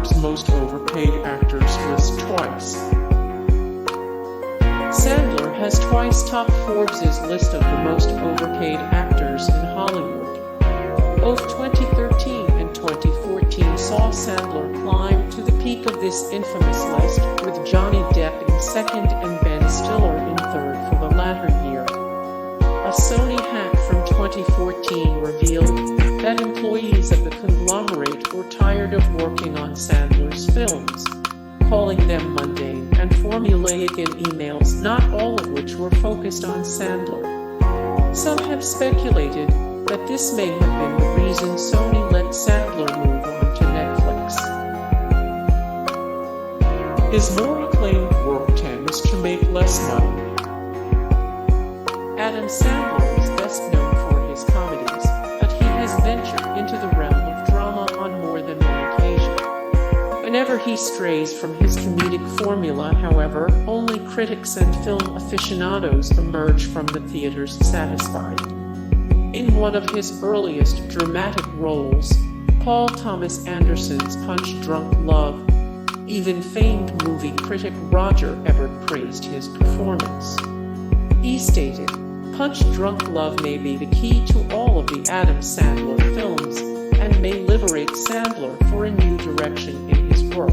Forbes' most overpaid actors list twice. Sandler has twice topped Forbes' list of the most overpaid actors in Hollywood. Both 2013 and 2014 saw Sandler climb to the peak of this infamous list, with Johnny Depp in second and Ben Stiller in third for the latter year. A Sony hack from 2014 revealed that employees of the conglomerate were tired of working on Sandler's films, calling them mundane and formulaic in emails, not all of which were focused on Sandler. Some have speculated that this may have been the reason Sony let Sandler move on to Netflix. His more acclaimed work tends to make less money. Adam Sandler is best known for his comedies, but he has ventured into the realm of drama on more than one occasion. Whenever he strays from his comedic formula, however, only critics and film aficionados emerge from the theaters satisfied. In one of his earliest dramatic roles, Paul Thomas Anderson's Punch Drunk Love, even famed movie critic Roger Ebert praised his performance. He stated, "Punch Drunk Love may be the key to all of the Adam Sandler films, and may liberate Sandler for a new direction in his work.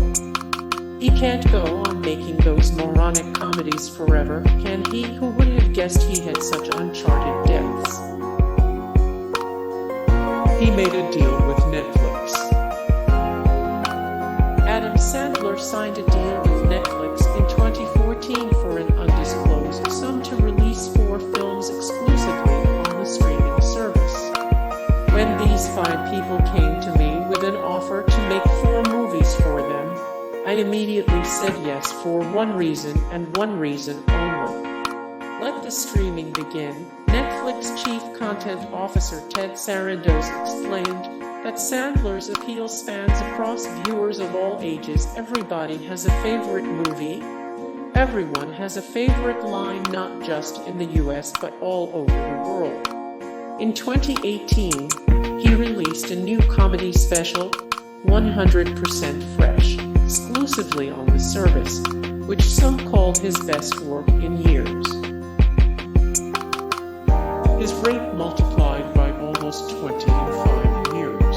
He can't go on making those moronic comedies forever, can he? Who would have guessed he had such uncharted depths?" He made a deal with Netflix. Adam Sandler signed a deal with Netflix in 2014 for an undisclosed sum to release 4 films exclusively on the streaming service. When these 5 people came to me with an offer to make 4 movies for them, I immediately said yes for one reason and one reason only. Let the streaming begin. Netflix Chief Content Officer Ted Sarandos explained that Sandler's appeal spans across viewers of all ages. Everybody has a favorite movie. Everyone has a favorite line, not just in the US but all over the world. In 2018, he released a new comedy special, 100% Fresh, exclusively on the service, which some called his best work in years. His rate multiplied by almost 20 in 5 years.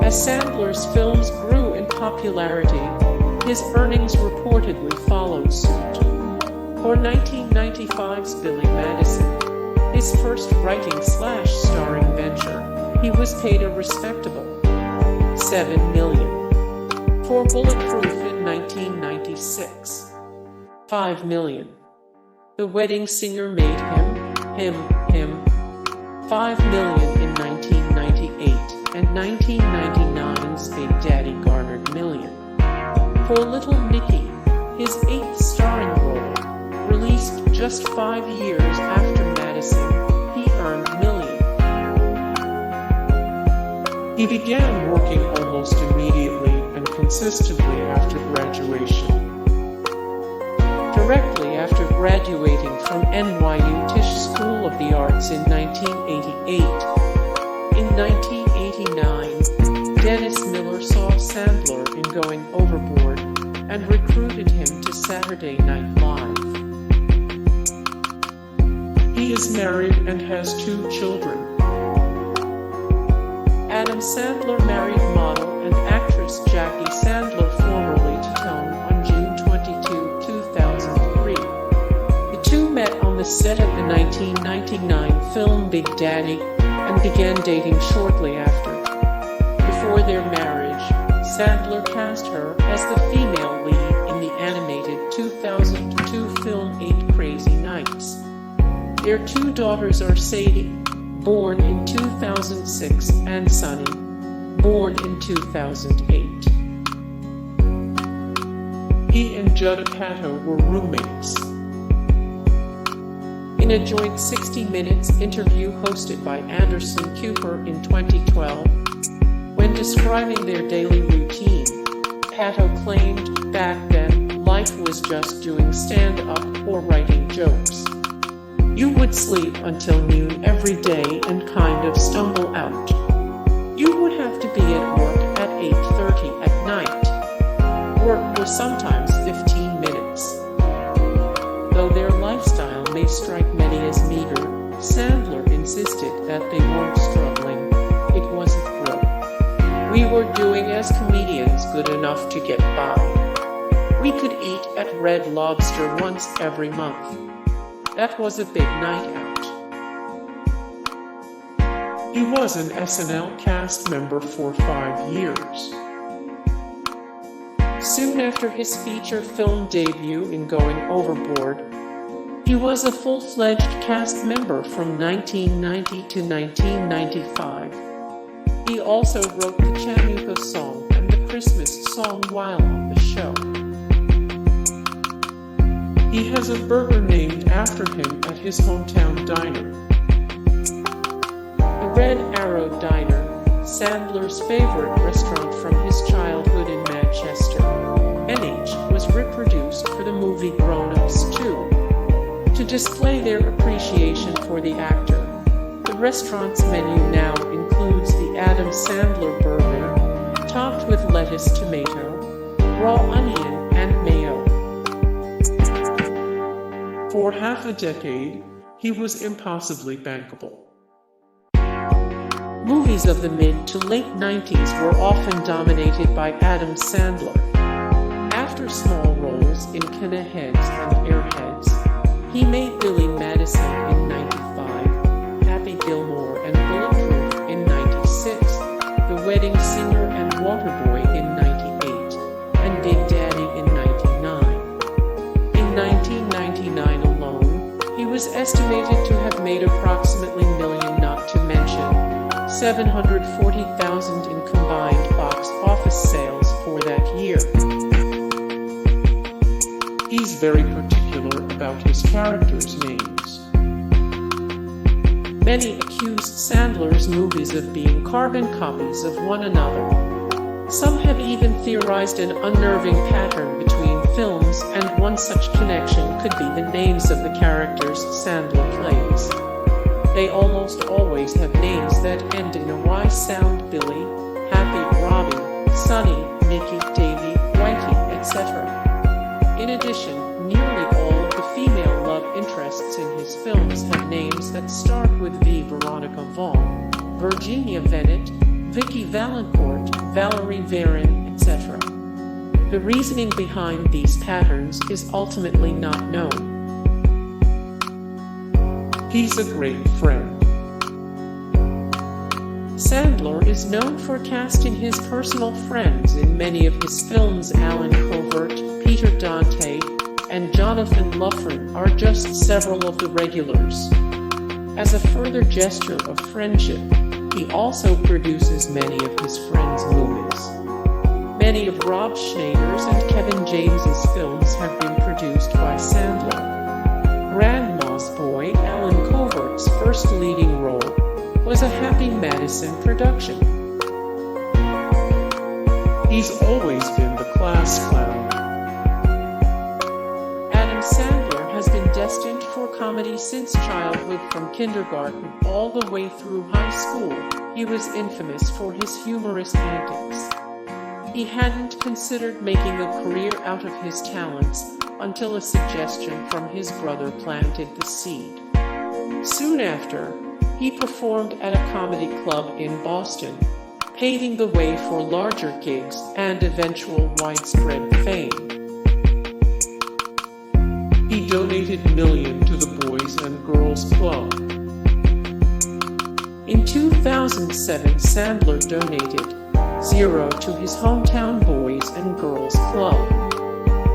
As Sandler's films grew in popularity, his earnings reportedly followed suit. For 1995's Billy Madison, his first writing/starring venture, he was paid a respectable $7 million. For Bulletproof in 1996, $5 million. The Wedding Singer made him $5 million in 1998, and 1999's Big Daddy garnered $1 million. For Little Nicky, his 8th starring role, released just 5 years after Madison, he earned $1 million. He began working almost immediately and consistently after graduation. Directly after graduating from NYU Tisch School of the Arts in 1988. In 1989, Dennis Miller saw Sandler in Going Overboard and recruited him to Saturday Night Live. He is married and has 2 children. Adam Sandler married model and actress Jackie Sandler, formerly Titone, on June 22, 2003. The two met on the set of the 1999 film Big Daddy and began dating shortly after. Before their marriage, Sandler cast her as the female lead in the animated 2002 film 8 Crazy Nights. Their 2 daughters are Sadie, born in 2006, and Sonny, born in 2008. He and Judd Apatow were roommates. In a joint 60 Minutes interview hosted by Anderson Cooper in 2012, when describing their daily routine, Apatow claimed, "Back then, life was just doing stand-up or writing jokes. You would sleep until noon every day and kind of stumble out. You would have to be at work at 8:30 at night. Work was sometimes 15 minutes. Though their lifestyle may strike many as meager, Sandler insisted that they weren't struggling. It wasn't broke. We were doing as comedians good enough to get by. We could eat at Red Lobster once every month. That was a big night out. He was an SNL cast member for 5 years. Soon after his feature film debut in Going Overboard, he was a full-fledged cast member from 1990 to 1995. He also wrote the Chattanooga song and the Christmas song while on the show. He has a burger named after him at his hometown diner. The Red Arrow Diner, Sandler's favorite restaurant from his childhood in Manchester, NH, was reproduced for the movie Grown Ups 2. To display their appreciation for the actor, the restaurant's menu now includes the Adam Sandler burger, topped with lettuce, tomato, raw onion, and mayo. For half a decade, he was impossibly bankable. Movies of the mid to late 90s were often dominated by Adam Sandler. After small roles in Kinda Heads and Airheads, he made Billy Madison in '95, Happy Gilmore and Bulletproof in '96, The Wedding Singer and Waterboy in '98, and Big Daddy in '99. In 1999 alone, he was estimated to have made approximately $1 million, not to mention $740,000 in combined box office sales for that year. He's very particular about his characters' names. Many accused Sandler's movies of being carbon copies of one another. Some have even theorized an unnerving pattern between films, and one such connection could be the names of the characters Sandler plays. They almost always have names that end in a Y sound: Billy, Happy, Robbie, Sonny, Mickey, Davy, Whitey, etc. In addition, nearly all of the female love interests in his films have names that start with V: Veronica Vaughn, Virginia Bennett, Vicky Valancourt, Valerie Varon, etc. The reasoning behind these patterns is ultimately not known. He's a great friend. Sandler is known for casting his personal friends in many of his films. Alan Covert, Peter Dante, and Jonathan Loughran are just several of the regulars. As a further gesture of friendship, he also produces many of his friends' movies. Many of Rob Schneider's and Kevin James's films have been produced by Sandler. Grandma's Boy, Alan Covert's first leading role, was a Happy Madison production. He's always been the class clown. Adam Sandler has been destined for comedy since childhood. From kindergarten all the way through high school, he was infamous for his humorous antics. He hadn't considered making a career out of his talents until a suggestion from his brother planted the seed. Soon after, he performed at a comedy club in Boston, paving the way for larger gigs and eventual widespread fame. He donated $1 million to the Boys and Girls Club. In 2007, Sandler donated $0 to his hometown Boys and Girls Club.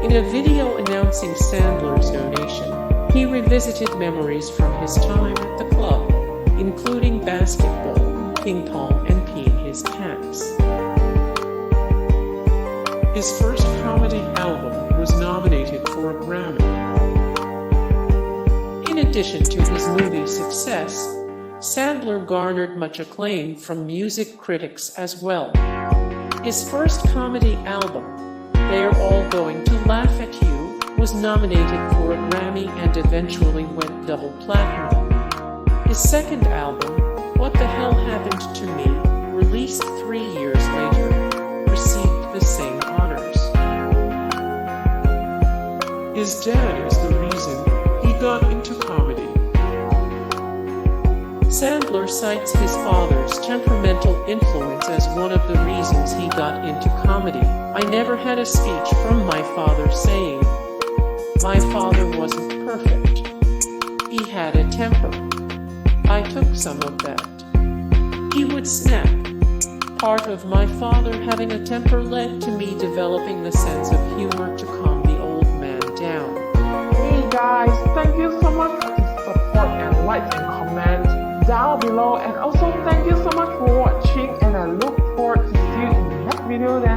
In a video announcing Sandler's donation, he revisited memories from his time at the club, including basketball, ping pong, and peeing his pants. His first comedy album was nominated for a Grammy. In addition to his movie success, Sandler garnered much acclaim from music critics as well. His first comedy album, They're All Going to Laugh at You, was nominated for a Grammy and eventually went double platinum. His second album, What the Hell Happened to Me, released 3 years later, the same honors. His dad is the reason he got into comedy. Sandler cites his father's temperamental influence as one of the reasons he got into comedy. I never had a speech from my father saying, "My father wasn't perfect. He had a temper." I took some of that. He would snap. Part of my father having a temper led to me developing the sense of humor to calm the old man down. Hey guys, thank you so much for the support and likes and comments down below, and also thank you so much for watching, and I look forward to see you in the next video then.